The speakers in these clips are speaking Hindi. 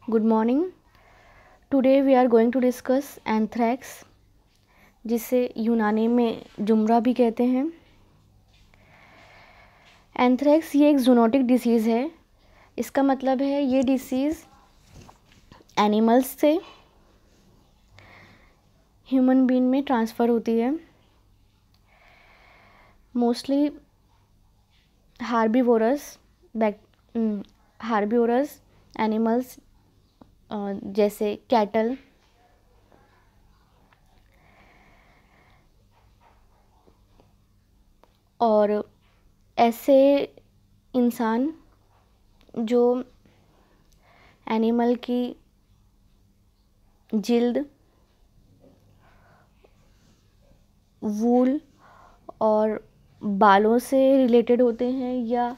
Good morning. Today we are going to discuss anthrax, जिसे यूनानी में जुमरा भी कहते हैं। एंथ्रैक्स ये एक जूनोटिक डिसीज़ है। इसका मतलब है ये डिसीज़ एनिमल्स से ह्यूमन बीइंग में ट्रांसफ़र होती है। मोस्टली हार्बीवोरस एनिमल्स जैसे कैटल, और ऐसे इंसान जो एनिमल की जिल्द, वूल और बालों से रिलेटेड होते हैं या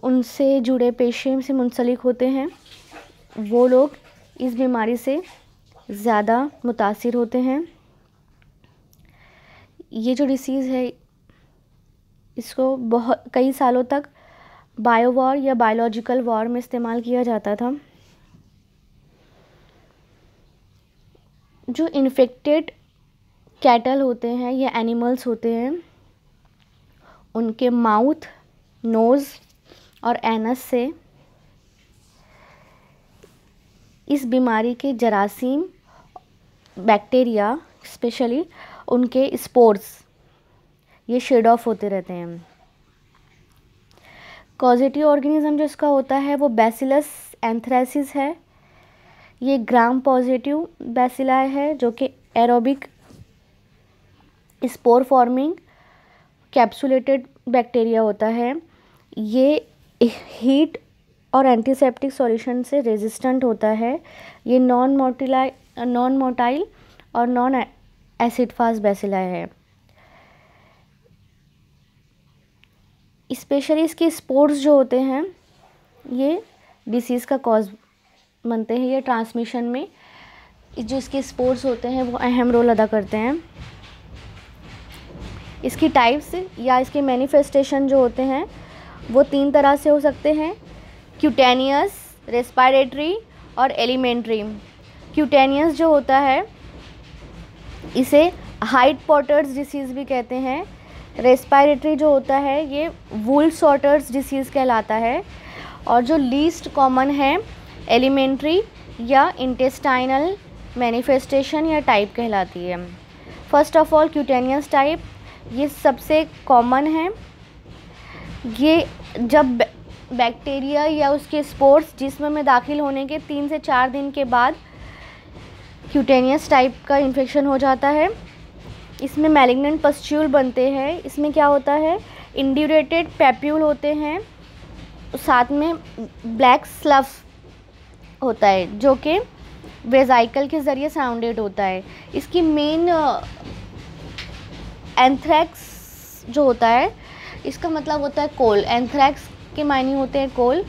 उनसे जुड़े पेशे से मुंसलिक होते हैं, वो लोग इस बीमारी से ज़्यादा मुतासिर होते हैं। ये जो डिसीज़ है इसको कई सालों तक बायोवॉर या बायोलॉजिकल वॉर में इस्तेमाल किया जाता था। जो इन्फेक्टेड कैटल होते हैं या एनिमल्स होते हैं, उनके माउथ, नोज़ और एनस से इस बीमारी के जरासीम, बैक्टीरिया, स्पेशली उनके स्पोर्स ये शेड ऑफ होते रहते हैं। कॉजेटिव ऑर्गेनिज्म जो इसका होता है वो बैसिलस एंथ्रेसिस है। ये ग्राम पॉजिटिव बैसिलाई है जो कि aerobic spore forming capsulated bacteria होता है। ये हीट और एंटीसेप्टिक सॉल्यूशन से रेजिस्टेंट होता है। ये नॉन मोटाइल और नॉन एसिड फास्ट बैसिलाई है। स्पेशली इसके स्पोर्स जो होते हैं ये डिसीज़ का कॉज बनते हैं। ये ट्रांसमिशन में जो इसके स्पोर्स होते हैं वो अहम रोल अदा करते हैं। इसकी टाइप्स या इसके मैनिफेस्टेशन जो होते हैं वो 3 तरह से हो सकते हैं: क्यूटेनियस, रेस्पिरेटरी और एलिमेंट्री। क्यूटेनियस जो होता है इसे हाइट पॉटर्स डिसीज़ भी कहते हैं। रेस्पिरेटरी जो होता है ये वूल सॉर्टर्स डिसीज़ कहलाता है। और जो लीस्ट कॉमन है एलिमेंट्री या इंटेस्टाइनल मैनिफेस्टेशन या टाइप कहलाती है। First of all cutaneous type ये सबसे कॉमन है। ये जब बैक्टीरिया या उसके स्पोर्स जिस्म में दाखिल होने के 3 से 4 दिन के बाद क्यूटेनियस टाइप का इन्फेक्शन हो जाता है। इसमें मैलिग्नेंट पस्ट्यूल बनते हैं। इसमें क्या होता है, इंड्यूरेटेड पैप्यूल होते हैं, साथ में ब्लैक स्लफ होता है जो कि वेजाइकल के ज़रिए साउंडेड होता है। इसकी मेन एंथ्रैक्स जो होता है इसका मतलब होता है कोल। एंथ्रैक्स के मायने होते हैं कोल,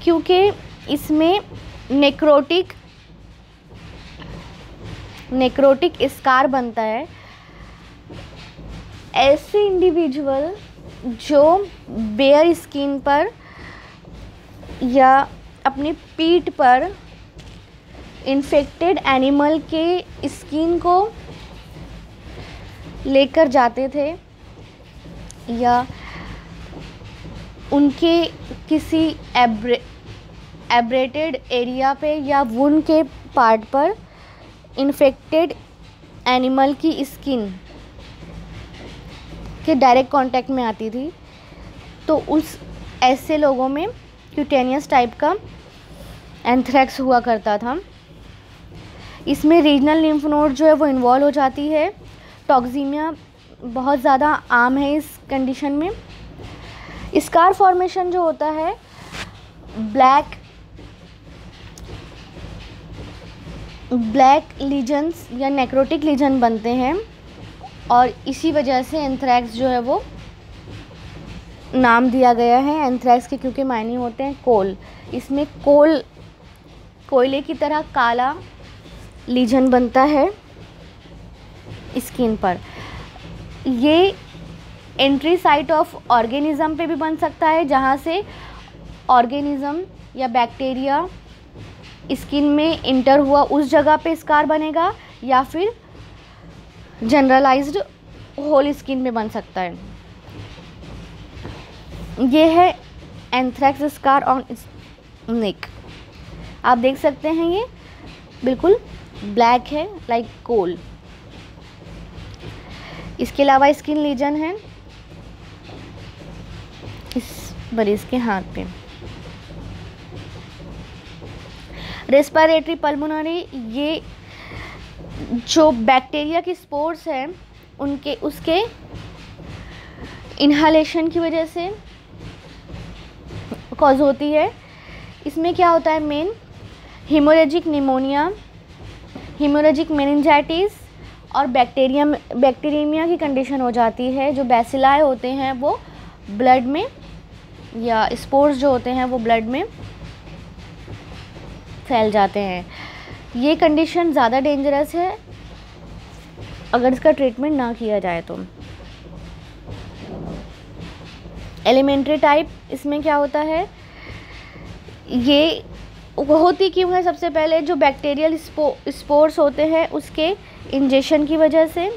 क्योंकि इसमें नेक्रोटिक स्कार बनता है। ऐसे इंडिविजुअल जो बेयर स्किन पर या अपनी पीठ पर इन्फेक्टेड एनिमल के स्किन को लेकर जाते थे या उनके किसी एब्रेटेड एरिया पे या वुंड के पार्ट पर इन्फेक्टेड एनिमल की स्किन के डायरेक्ट कांटेक्ट में आती थी, तो उस ऐसे लोगों में क्यूटेनियस टाइप का एंथ्रैक्स हुआ करता था। इसमें रीजनल लिम्फ नोड जो है वो इन्वॉल्व हो जाती है। टॉक्सीमिया बहुत ज़्यादा आम है इस कंडीशन में। स्कार फॉर्मेशन जो होता है ब्लैक लीजन्स या नेक्रोटिक लीजन बनते हैं, और इसी वजह से एंथ्रैक्स जो है वो नाम दिया गया है एंथ्रैक्स के, क्योंकि मायने होते हैं कोल। इसमें कोयले की तरह काला लीजन बनता है स्किन पर। ये एंट्री साइट ऑफ ऑर्गेनिज्म पे भी बन सकता है, जहाँ से ऑर्गेनिज्म या बैक्टीरिया स्किन में इंटर हुआ उस जगह पे स्कार बनेगा या फिर जनरलाइज्ड होल स्किन में बन सकता है। ये है एंथ्रेक्स स्कार ऑन नेक। आप देख सकते हैं ये बिल्कुल ब्लैक है लाइक कोल। इसके अलावा स्किन लीजन है इस मरीज के हाथ पे। रेस्पिरेटरी पल्मोनरी, ये जो बैक्टीरिया की स्पोर्स हैं उसके इन्हालेशन की वजह से कॉज होती है। इसमें क्या होता है, मेन हीमोरेजिक निमोनिया, हीमोरेजिक मेनिंजाइटिस और बैक्टीरियमिया की कंडीशन हो जाती है। जो बैसिलाई होते हैं वो ब्लड में, या स्पोर्स जो होते हैं वो ब्लड में फैल जाते हैं। ये कंडीशन ज़्यादा डेंजरस है अगर इसका ट्रीटमेंट ना किया जाए तो। एलिमेंट्री टाइप, इसमें क्या होता है, ये होती क्यों है, सबसे पहले जो बैक्टीरियल स्पोर्स होते हैं उसके इंजेक्शन की वजह से,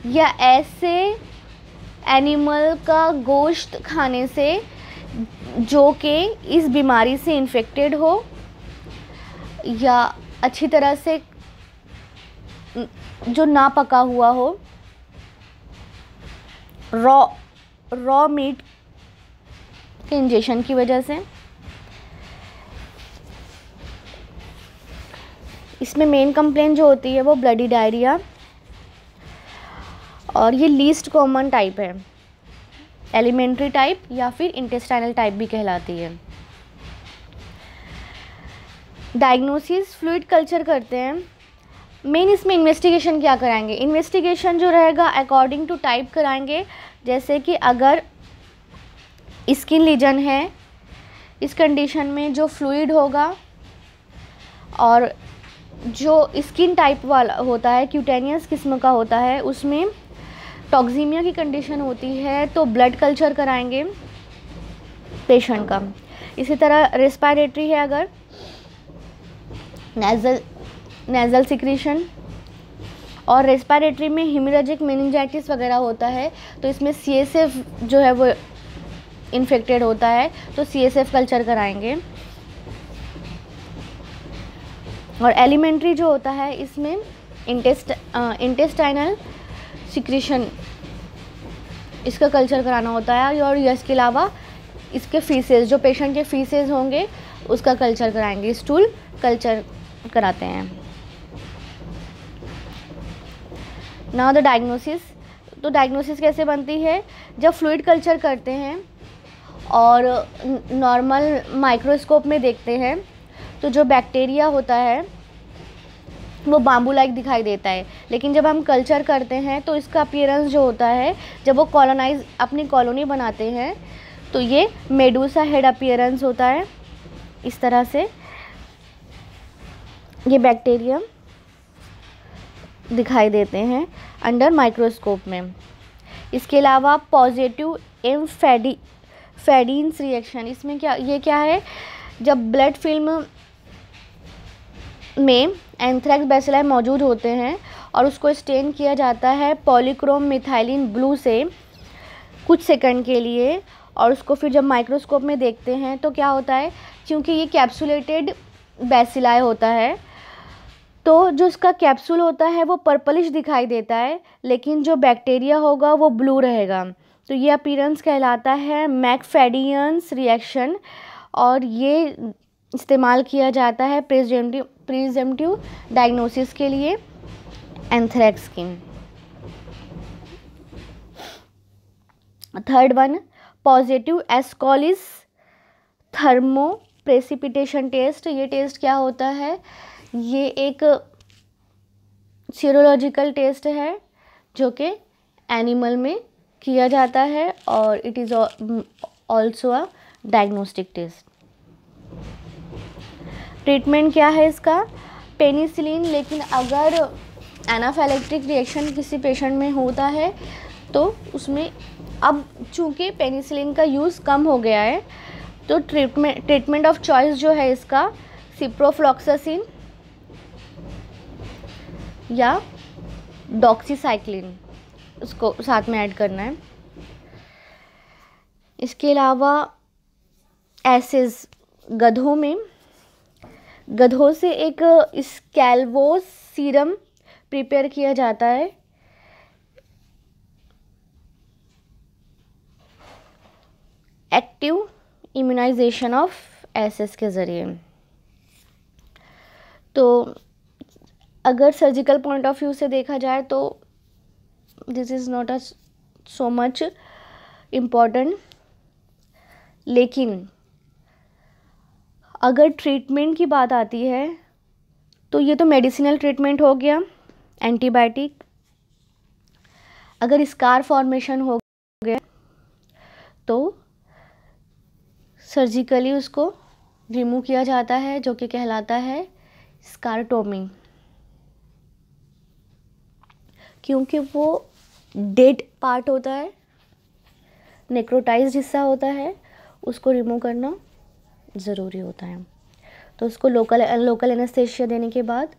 या ऐसे एनिमल का गोश्त खाने से जो कि इस बीमारी से इन्फेक्टेड हो, या अच्छी तरह से जो ना पका हुआ हो, रॉ मीट के इंजेक्शन की वजह से। इसमें मेन कंप्लेंट जो होती है वो ब्लडी डायरिया, और ये लीस्ट कॉमन टाइप है। एलिमेंट्री टाइप या फिर इंटेस्टाइनल टाइप भी कहलाती है। डायग्नोसिस, फ्लूइड कल्चर करते हैं। मेन इसमें इन्वेस्टिगेशन क्या कराएंगे, इन्वेस्टिगेशन जो रहेगा अकॉर्डिंग टू टाइप कराएंगे। जैसे कि अगर स्किन लीजन है, इस कंडीशन में जो फ्लूइड होगा और जो स्किन टाइप वाला होता है, क्यूटेनियस किस्म का होता है, उसमें टॉक्सीमिया की कंडीशन होती है तो ब्लड कल्चर कराएंगे पेशेंट का। इसी तरह रेस्पिरेटरी है, अगर नेज़ल सिक्रीशन और रेस्पिरेटरी में हीमोरेजिक मेनिंजाइटिस वगैरह होता है तो इसमें CSF जो है वो इन्फेक्टेड होता है तो CSF कल्चर कराएंगे। और एलिमेंट्री जो होता है इसमें इंटेस्टाइनल सिक्रीशन, इसका कल्चर कराना होता है। और इसके अलावा इसके फीसेस, जो पेशेंट के फीसेस होंगे उसका कल्चर कराएंगे, स्टूल कल्चर कराते हैं। Now the diagnosis. तो डायग्नोसिस कैसे बनती है, जब फ्लूइड कल्चर करते हैं और नॉर्मल माइक्रोस्कोप में देखते हैं तो जो बैक्टीरिया होता है वो बाम्बू लाइक दिखाई देता है, लेकिन जब हम कल्चर करते हैं तो इसका अपीयरेंस जो होता है, जब वो कॉलोनाइज अपनी कॉलोनी बनाते हैं तो ये मेडूसा हेड अपीयरेंस होता है। इस तरह से ये बैक्टीरिया दिखाई देते हैं अंडर माइक्रोस्कोप में। इसके अलावा पॉजिटिव एम्फेडिन्स रिएक्शन, इसमें क्या है, जब ब्लड फिल्म में एंथ्रेक्स बैसिलाई मौजूद होते हैं और उसको स्टेन किया जाता है पॉलीक्रोम मिथाइलिन ब्लू से कुछ सेकंड के लिए, और उसको फिर जब माइक्रोस्कोप में देखते हैं तो क्या होता है, क्योंकि ये कैप्सुलेटेड बैसिलाई होता है तो जो इसका कैप्सूल होता है वो पर्पलिश दिखाई देता है, लेकिन जो बैक्टीरिया होगा वो ब्लू रहेगा। तो ये अपीयरेंस कहलाता है मैकफेडियंस रिएक्शन, और ये इस्तेमाल किया जाता है प्रिजम्पटिव डायग्नोसिस के लिए एंथ्रेक्स की। Third one, positive Ascoli's thermo precipitation test. ये टेस्ट क्या होता है, ये एक सीरोलॉजिकल टेस्ट है जो कि एनिमल में किया जाता है और it is also a diagnostic test. Treatment क्या है इसका, पेनिसिलिन, लेकिन अगर एनाफिलैक्टिक रिएक्शन किसी पेशेंट में होता है तो उसमें अब चूँकि पेनिसिलिन का यूज़ कम हो गया है तो ट्रीटमेंट ऑफ चॉइस जो है इसका सिप्रोफ्लॉक्सासिन या डॉक्सीसाइक्लिन, उसको साथ में ऐड करना है। इसके अलावा एसिस, गधों से एक स्कैल्वोस सीरम प्रिपेयर किया जाता है। एक्टिव इम्यूनाइजेशन ऑफ एसिस के ज़रिए। तो अगर सर्जिकल पॉइंट ऑफ व्यू से देखा जाए तो this is not a so much important, लेकिन अगर ट्रीटमेंट की बात आती है तो ये तो मेडिसिनल ट्रीटमेंट हो गया, एंटीबायोटिक। अगर स्कार फॉर्मेशन हो गया तो सर्जिकली उसको रिमूव किया जाता है, जो कि कहलाता है स्कारटोमी, क्योंकि वो डेड पार्ट होता है, नेक्रोटाइज्ड हिस्सा होता है, उसको रिमूव करना ज़रूरी होता है। तो उसको लोकल एनेस्थेशिया देने के बाद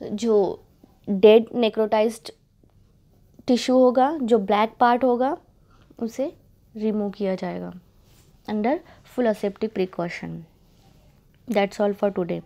जो डेड नेक्रोटाइज्ड टिश्यू होगा, जो ब्लैक पार्ट होगा, उसे रिमूव किया जाएगा under full aseptic precaution. That's all for today.